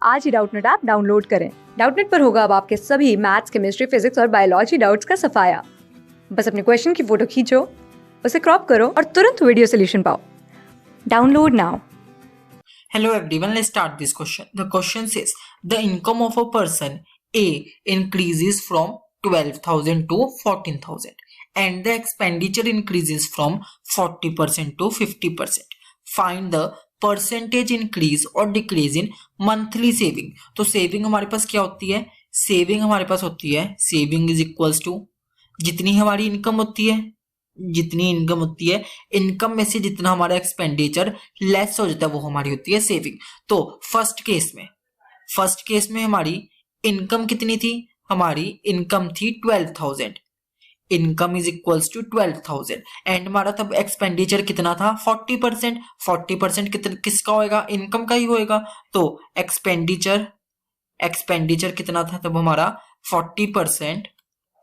आज ही Doubtnut app download करें। Doubtnut पर होगा अब आपके सभी मैथ्स, केमिस्ट्री, फिजिक्स और बायोलॉजी डाउट्स का सफाया। बस अपने क्वेश्चन की फोटो खींचो, उसे क्रॉप करो और तुरंत वीडियो सोल्यूशन पाओ। Download now. Hello everyone, let's start this question. The question says the income of a person A increases from 12,000 to 14,000 and the expenditure increases from 40% to 50%. Find the percentage increase or decrease in monthly saving. तो saving हमारे पास क्या होती है? saving हमारे पास होती है saving is equals to जितनी हमारी इनकम होती है, जितनी इनकम होती है, इनकम में से जितना हमारा एक्सपेंडिचर लेस हो जाता है वो हमारी होती है सेविंग। तो फर्स्ट केस में हमारी इनकम कितनी थी? हमारी इनकम थी 12,000। Income is equals to 12,000 and हमारा तब एक्सपेंडिचर कितना था? 40%। 40% किसका होएगा? इनकम का ही होएगा। तो एक्सपेंडिचर कितना था तब हमारा? 40%,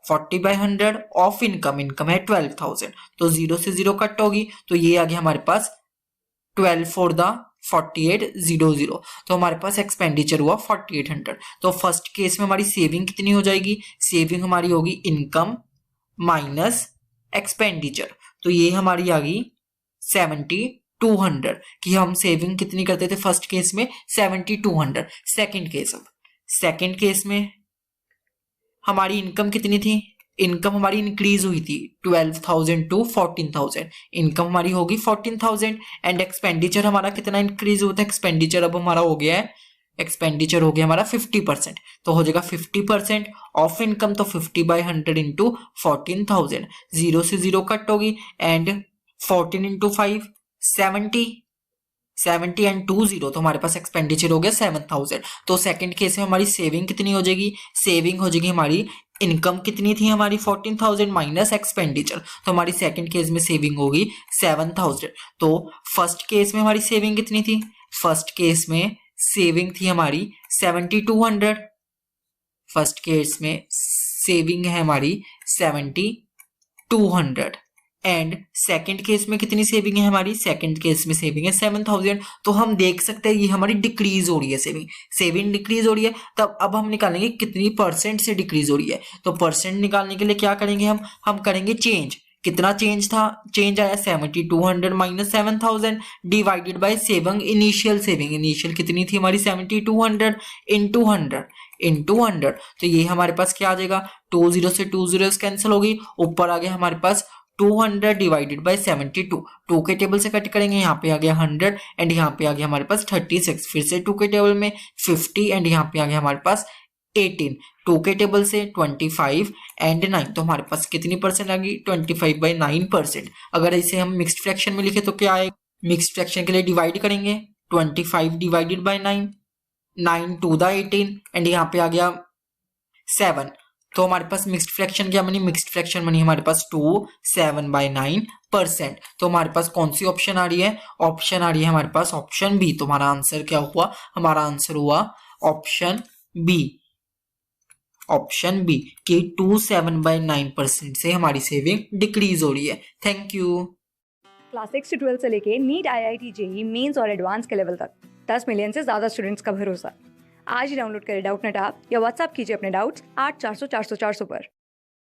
40/100 ऑफ इनकम। इनकम है 12,000, तो 0 से 0 कट होगी, तो ये आ गया हमारे पास 12 for the 4800। तो हमारे पास एक्सपेंडिचर हुआ 4800। तो फर्स्ट केस में हमारी सेविंग कितनी हो जाएगी? सेविंग हमारी होगी इनकम माइनस एक्सपेंडिचर, तो ये हमारी आ गई 7200 कि हम सेविंग कितनी करते थे फर्स्ट केस में? 7200। सेकंड केस में हमारी इनकम कितनी थी? इनकम हमारी इंक्रीज हुई थी 12,000 टू 14,000। इनकम हमारी होगी 14,000 एंड एक्सपेंडिचर हमारा कितना इंक्रीज हुआ था? एक्सपेंडिचर अब हमारा हो गया है, एक्सपेंडिचर हो गया हमारा 50%, तो हो जाएगा 50% ऑफ इनकम, तो 50/100 इंटू 14,000। 0 से 0 कट होगी एंड 14 इंटू 5 70 एंड 20, तो हमारे पास एक्सपेंडिचर हो गया 7,000। तो सेकंड केस में हमारी सेविंग कितनी हो जाएगी? सेविंग हो जाएगी हमारी, इनकम कितनी थी हमारी? 14,000 माइनस एक्सपेंडिचर, तो हमारी सेकंड केस में सेविंग होगी 7,000। तो फर्स्ट केस में हमारी सेविंग कितनी थी? फर्स्ट केस में सेविंग थी हमारी 7,200। फर्स्ट केस में सेविंग है हमारी 7,200 एंड सेकंड केस में कितनी सेविंग है हमारी? सेकंड केस में सेविंग है 7,000। तो हम देख सकते हैं ये हमारी डिक्रीज हो रही है, सेविंग डिक्रीज हो रही है। तब अब हम निकालेंगे कितनी परसेंट से डिक्रीज हो रही है। तो परसेंट निकालने के लिए क्या करेंगे हम करेंगे चेंज। कितना चेंज था? चेंज आया 7,200 minus 7,000 divided by saving. Initial कितनी थी हमारी? 7,200 इंटू 100। तो ये हमारे पास क्या आ जाएगा? 20 से 20 कैंसिल होगी, ऊपर आ गया हमारे पास 200 डिवाइडेड बाय 72। 2 के टेबल से कट करेंगे, यहाँ पे आ गया 100 एंड यहाँ पे आ गया हमारे पास 36। फिर से 2 के टेबल में 50 एंड यहाँ पे आ गया हमारे पास 18। 2 के टेबल से 25 एंड 9, तो हमारे पास कितनी परसेंट आ गई? 25/9%। अगर इसे हम मिक्स्ड फ्रैक्शन में लिखे तो क्या आएगा? मिक्स्ड फ्रैक्शन के लिए डिवाइड करेंगे 25 divided by 9, 9 to the 18 and यहाँ पे आ गया 7। तो हमारे पास मिक्स्ड फ्रैक्शन क्या बनी? मिक्स्ड फ्रैक्शन बनी हमारे पास 7/9%। तो हमारे पास कौन सी ऑप्शन आ रही है? ऑप्शन आ रही है हमारे पास ऑप्शन बी। तो हमारा आंसर क्या हुआ? हमारा आंसर हुआ ऑप्शन बी कि 7/9% से हमारी सेविंग डिक्रीज हो रही है। Thank you. क्लास 6 से 12 से लेके नीट, IIT, JEE मेंस और एडवांस के लेवल तक 10 मिलियन से ज्यादा स्टूडेंट्स का भरोसा। आज ही डाउनलोड करें डाउटनेट ऐप या व्हाट्सएप कीजिए अपने डाउट्स 8400 400 400 पर।